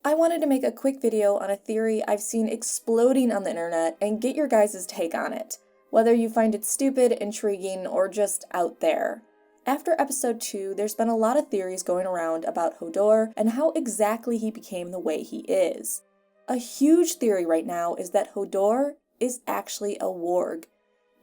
I wanted to make a quick video on a theory I've seen exploding on the internet and get your guys' take on it, whether you find it stupid, intriguing, or just out there. After episode 2, there's been a lot of theories going around about Hodor and how exactly he became the way he is. A huge theory right now is that Hodor is actually a warg.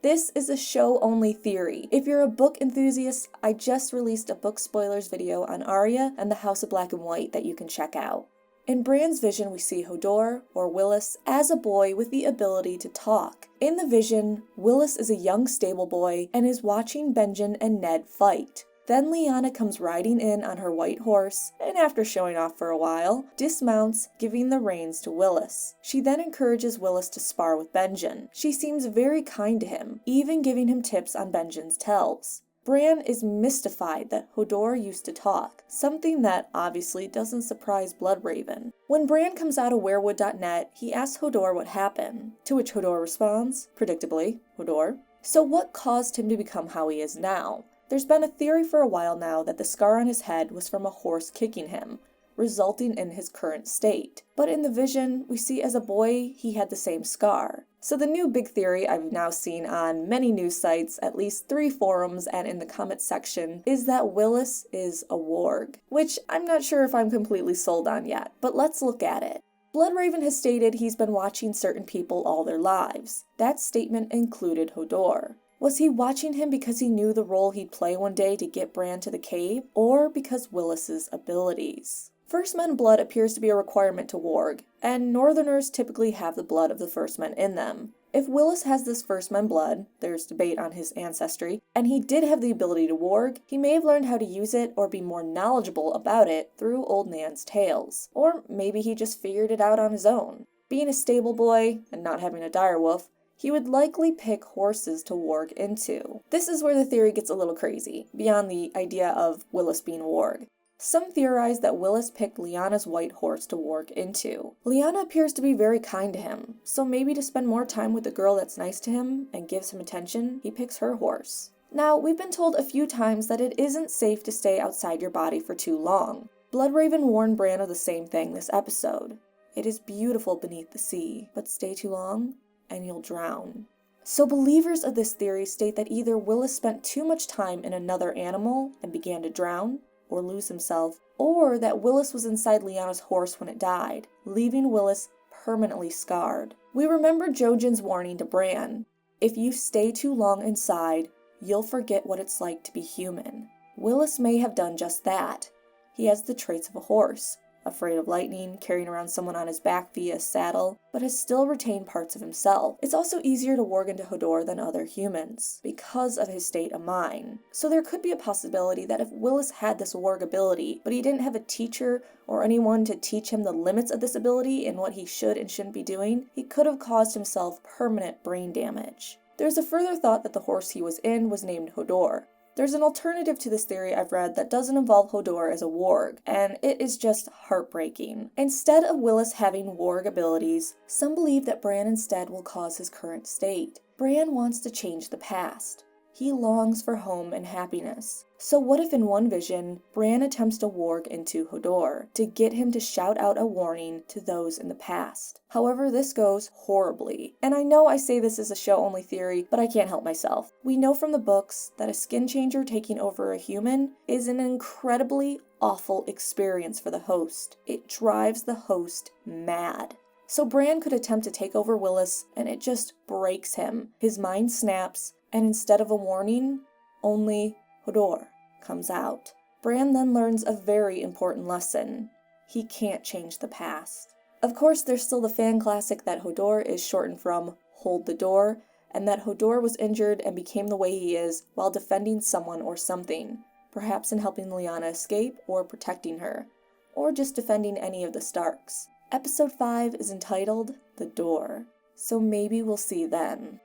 This is a show-only theory. If you're a book enthusiast, I just released a book spoilers video on Arya and the House of Black and White that you can check out. In Bran's vision, we see Hodor, or Willis, as a boy with the ability to talk. In the vision, Willis is a young stable boy and is watching Benjen and Ned fight. Then Lyanna comes riding in on her white horse, and after showing off for a while, dismounts, giving the reins to Willis. She then encourages Willis to spar with Benjen. She seems very kind to him, even giving him tips on Benjen's tells. Bran is mystified that Hodor used to talk, something that obviously doesn't surprise Bloodraven. When Bran comes out of werewood.net, he asks Hodor what happened, to which Hodor responds, predictably, Hodor. So what caused him to become how he is now? There's been a theory for a while now that the scar on his head was from a horse kicking him, resulting in his current state. But in the vision, we see as a boy he had the same scar. So the new big theory I've now seen on many news sites, at least 3 forums, and in the comments section, is that Willis is a warg, which I'm not sure if I'm completely sold on yet, but let's look at it. Bloodraven has stated he's been watching certain people all their lives. That statement included Hodor. Was he watching him because he knew the role he'd play one day to get Bran to the cave, or because Willis's abilities? First Men blood appears to be a requirement to warg, and Northerners typically have the blood of the First Men in them. If Willis has this First Men blood, there's debate on his ancestry, and he did have the ability to warg, he may have learned how to use it or be more knowledgeable about it through Old Nan's tales. Or maybe he just figured it out on his own. Being a stable boy, and not having a direwolf, he would likely pick horses to warg into. This is where the theory gets a little crazy, beyond the idea of Willis being warg. Some theorize that Willis picked Lyanna's white horse to warg into. Lyanna appears to be very kind to him, so maybe to spend more time with the girl that's nice to him and gives him attention, he picks her horse. Now, we've been told a few times that it isn't safe to stay outside your body for too long. Bloodraven warned Bran of the same thing this episode. It is beautiful beneath the sea, but stay too long, and you'll drown. So believers of this theory state that either Willis spent too much time in another animal and began to drown, or lose himself, or that Willis was inside Lyanna's horse when it died, leaving Willis permanently scarred. We remember Jojen's warning to Bran, if you stay too long inside, you'll forget what it's like to be human. Willis may have done just that. He has the traits of a horse, afraid of lightning, carrying around someone on his back via a saddle, but has still retained parts of himself. It's also easier to warg into Hodor than other humans, because of his state of mind. So there could be a possibility that if Willis had this warg ability, but he didn't have a teacher or anyone to teach him the limits of this ability and what he should and shouldn't be doing, he could have caused himself permanent brain damage. There's a further thought that the horse he was in was named Hodor. There's an alternative to this theory I've read that doesn't involve Hodor as a warg, and it is just heartbreaking. Instead of Willis having warg abilities, some believe that Bran instead will cause his current state. Bran wants to change the past. He longs for home and happiness. So what if in one vision, Bran attempts to warg into Hodor, to get him to shout out a warning to those in the past? However, this goes horribly. And I know I say this is a show-only theory, but I can't help myself. We know from the books that a skin changer taking over a human is an incredibly awful experience for the host. It drives the host mad. So Bran could attempt to take over Willis, and it just breaks him. His mind snaps, and instead of a warning, only Hodor comes out. Bran then learns a very important lesson. He can't change the past. Of course, there's still the fan classic that Hodor is shortened from Hold the Door, and that Hodor was injured and became the way he is while defending someone or something, perhaps in helping Lyanna escape or protecting her, or just defending any of the Starks. Episode 5 is entitled The Door, so maybe we'll see then.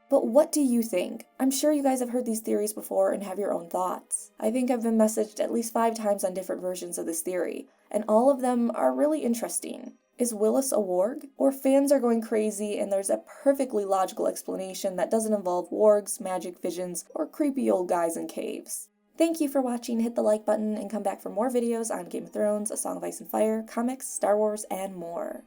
But what do you think? I'm sure you guys have heard these theories before and have your own thoughts. I think I've been messaged at least 5 times on different versions of this theory, and all of them are really interesting. Is Willis a warg? Or fans are going crazy and there's a perfectly logical explanation that doesn't involve wargs, magic visions, or creepy old guys in caves? Thank you for watching. Hit the like button and come back for more videos on Game of Thrones, A Song of Ice and Fire, comics, Star Wars, and more.